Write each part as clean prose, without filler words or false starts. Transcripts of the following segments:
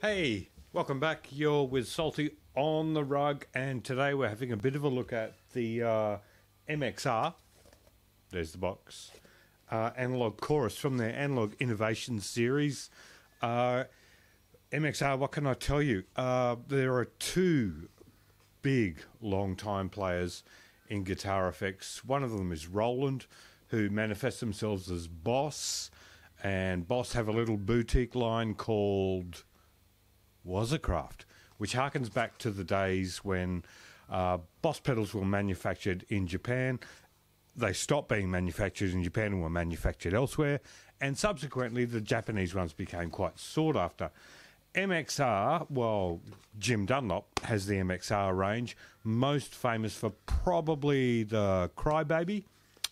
Hey, welcome back. You're with Salty on the Rug, and today we're having a bit of a look at the MXR. There's the box. Analog Chorus from their Analog Innovation series. MXR, what can I tell you? There are two big long-time players in guitar effects. One of them is Roland, who manifests themselves as Boss, and Boss have a little boutique line called Musicorp, which harkens back to the days when Boss pedals were manufactured in Japan. They stopped being manufactured in Japan and were manufactured elsewhere, and subsequently the Japanese ones became quite sought after. MXR, well, Jim Dunlop has the MXR range, most famous for probably the Crybaby,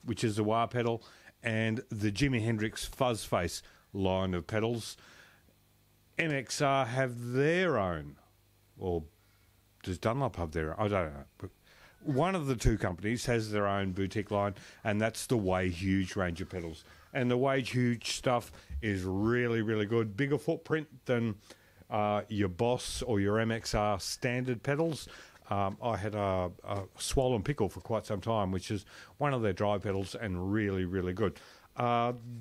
which is a wah pedal, and the Jimi Hendrix Fuzz Face line of pedals. MXR have their own, or does Dunlop have their own? I don't know. But one of the two companies has their own boutique line, and that's the Way Huge range of pedals. And the Way Huge stuff is really, really good. Bigger footprint than your Boss or your MXR standard pedals. I had a Swollen Pickle for quite some time, which is one of their drive pedals, and really, really good.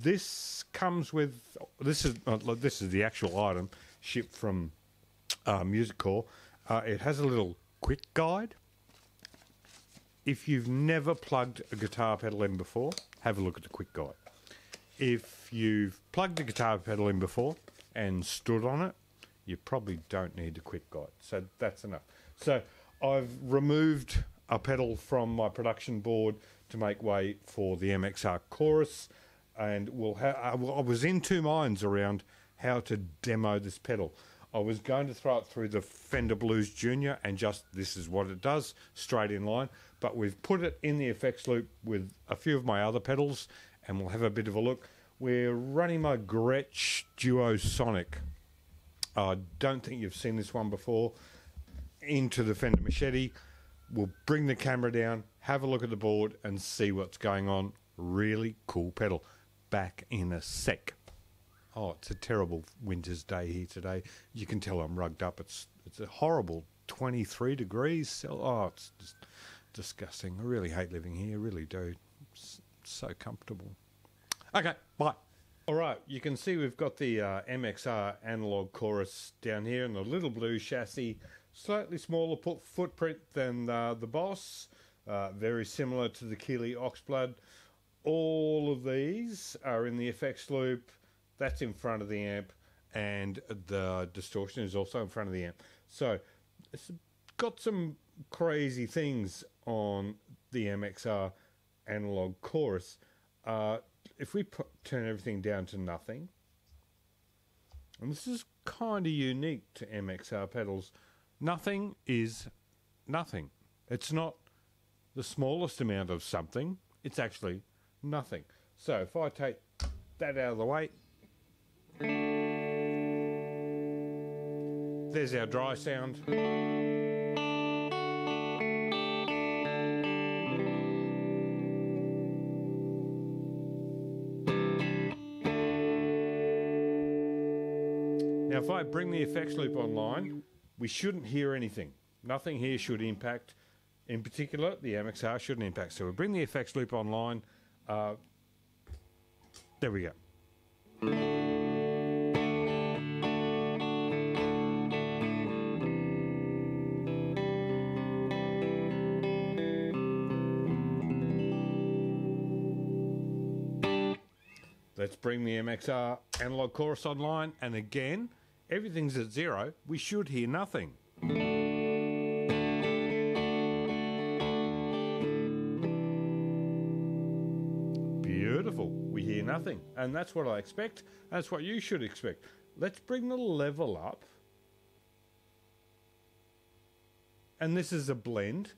This comes with this is the actual item shipped from Musicorp. It has a little quick guide. If you've never plugged a guitar pedal in before, have a look at the quick guide. If you've plugged a guitar pedal in before and stood on it, you probably don't need the quick guide. So that's enough. So I've removed a pedal from my production board to make way for the MXR Chorus, and I was in two minds around how to demo this pedal. I was going to throw it through the Fender Blues Junior and just this is what it does, straight in line, but we've put it in the effects loop with a few of my other pedals, and we'll have a bit of a look. We're running my Gretsch Duo Sonic. I don't think you've seen this one before. Into the Fender Machete. We'll bring the camera down, have a look at the board, and see what's going on. Really cool pedal. Back in a sec. Oh, it's a terrible winter's day here today. You can tell I'm rugged up. It's a horrible 23 degrees. Oh, it's just disgusting. I really hate living here. I really do. It's so comfortable. Okay, bye. All right, you can see we've got the MXR Analog Chorus down here in the little blue chassis. Slightly smaller footprint than the Boss. Very similar to the Keeley Oxblood. All of these are in the effects loop. That's in front of the amp, and the distortion is also in front of the amp. So it's got some crazy things on the MXR Analog Chorus. If we turn everything down to nothing, and this is kind of unique to MXR pedals, nothing is nothing. It's not the smallest amount of something, it's actually nothing. So if I take that out of the way, there's our dry sound. Now if I bring the effects loop online, we shouldn't hear anything. Nothing here should impact. In particular, the MXR shouldn't impact. So we bring the effects loop online. There we go. Let's bring the MXR Analog Chorus online, and again, everything's at zero. We should hear nothing. Beautiful. We hear nothing, and that's what I expect. That's what you should expect. Let's bring the level up, and this is a blend.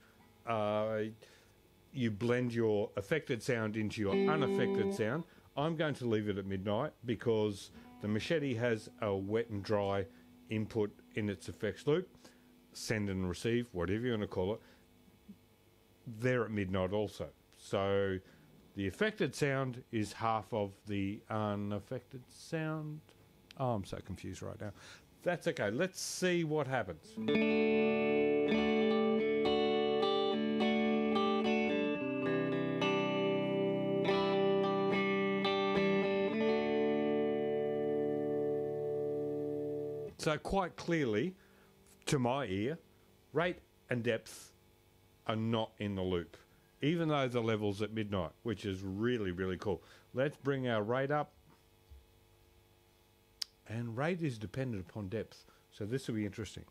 You blend your affected sound into your unaffected sound. I'm going to leave it at midnight because the Machete has a wet and dry input in its effects loop. Send and receive, whatever you want to call it. They're at midnight also. So the affected sound is half of the unaffected sound. Oh, I'm so confused right now. That's okay. Let's see what happens. So quite clearly, to my ear, rate and depth are not in the loop, even though the level's at midnight, which is really, really cool. Let's bring our rate up. And rate is dependent upon depth, so this will be interesting.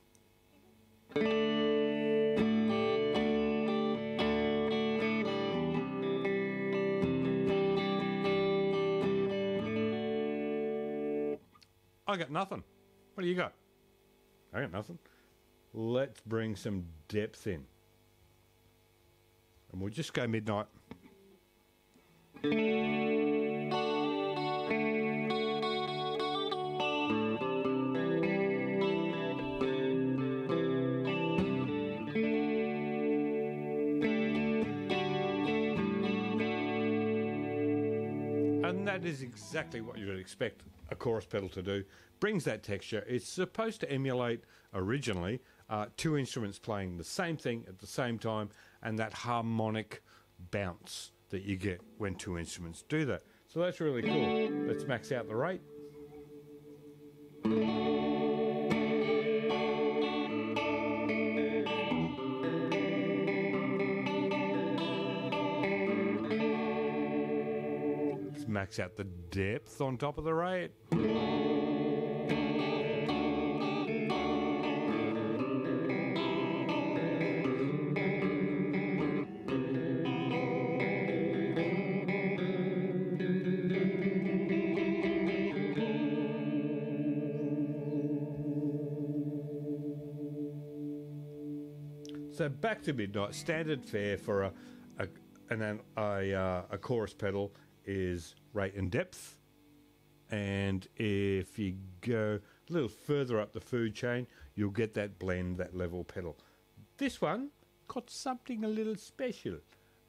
I got nothing. What do you got? I got nothing. Let's bring some depth in. And we'll just go midnight. And that is exactly what you would expect a chorus pedal to do. Brings that texture. It's supposed to emulate, originally, two instruments playing the same thing at the same time, and that harmonic bounce that you get when two instruments do that. So that's really cool. Let's max out the rate. Let's max out the depth on top of the rate. So back to midnight. Standard fare for a chorus pedal is rate and depth. And if you go a little further up the food chain, you'll get that blend, that level pedal. This one got something a little special.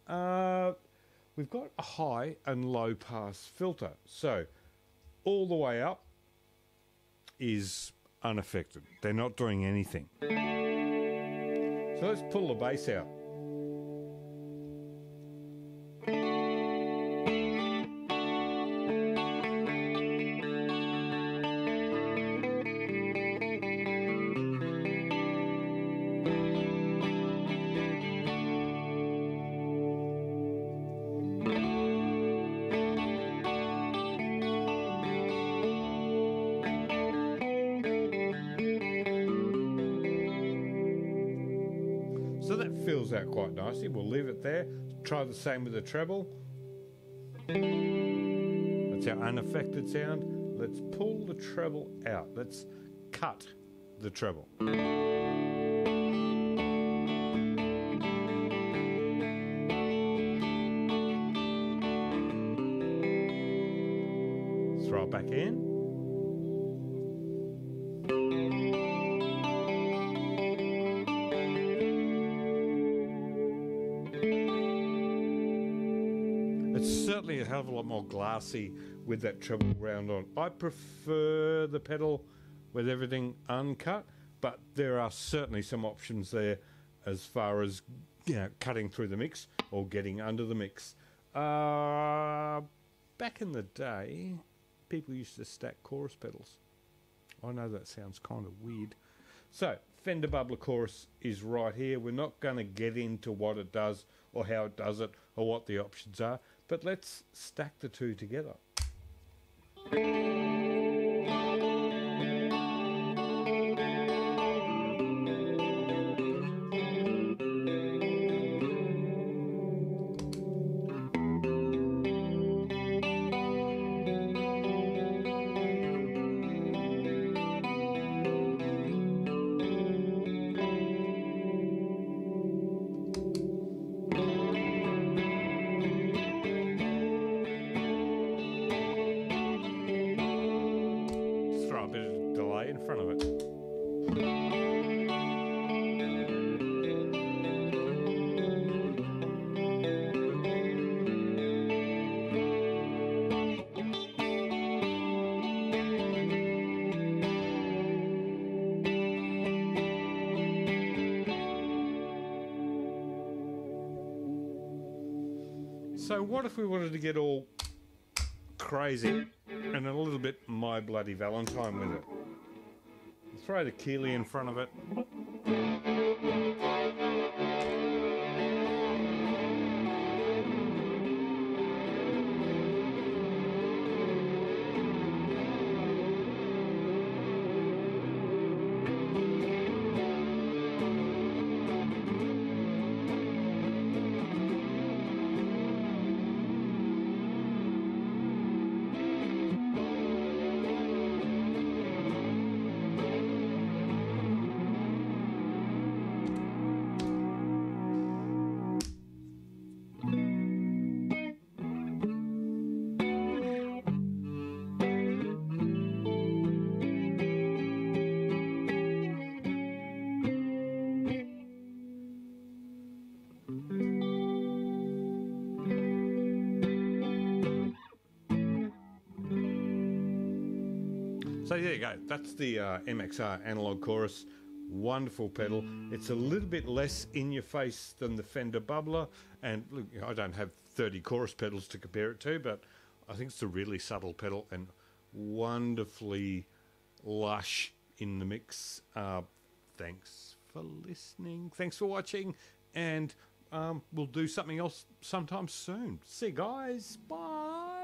We've got a high and low pass filter. So all the way up is unaffected. They're not doing anything. So let's pull the bass out. So that fills out quite nicely. We'll leave it there. Try the same with the treble. That's our unaffected sound. Let's pull the treble out. Let's cut the treble. Throw it back in. It's certainly a hell of a lot more glassy with that treble round on. I prefer the pedal with everything uncut, but there are certainly some options there as far as, you know, cutting through the mix or getting under the mix. Back in the day, people used to stack chorus pedals. I know that sounds kind of weird. So, Fender Bubbler Chorus is right here. We're not going to get into what it does or how it does it or what the options are, but let's stack the two together. In front of it. So what if we wanted to get all crazy and a little bit My Bloody Valentine with it? Throw the Keeley in front of it. So there you go. That's the MXR analog chorus. Wonderful pedal. It's a little bit less in your face than the Fender Bubbler, and look, I don't have 30 chorus pedals to compare it to, but I think it's a really subtle pedal and wonderfully lush in the mix. Thanks for listening. Thanks for watching, and we'll do something else sometime soon. See you guys. Bye.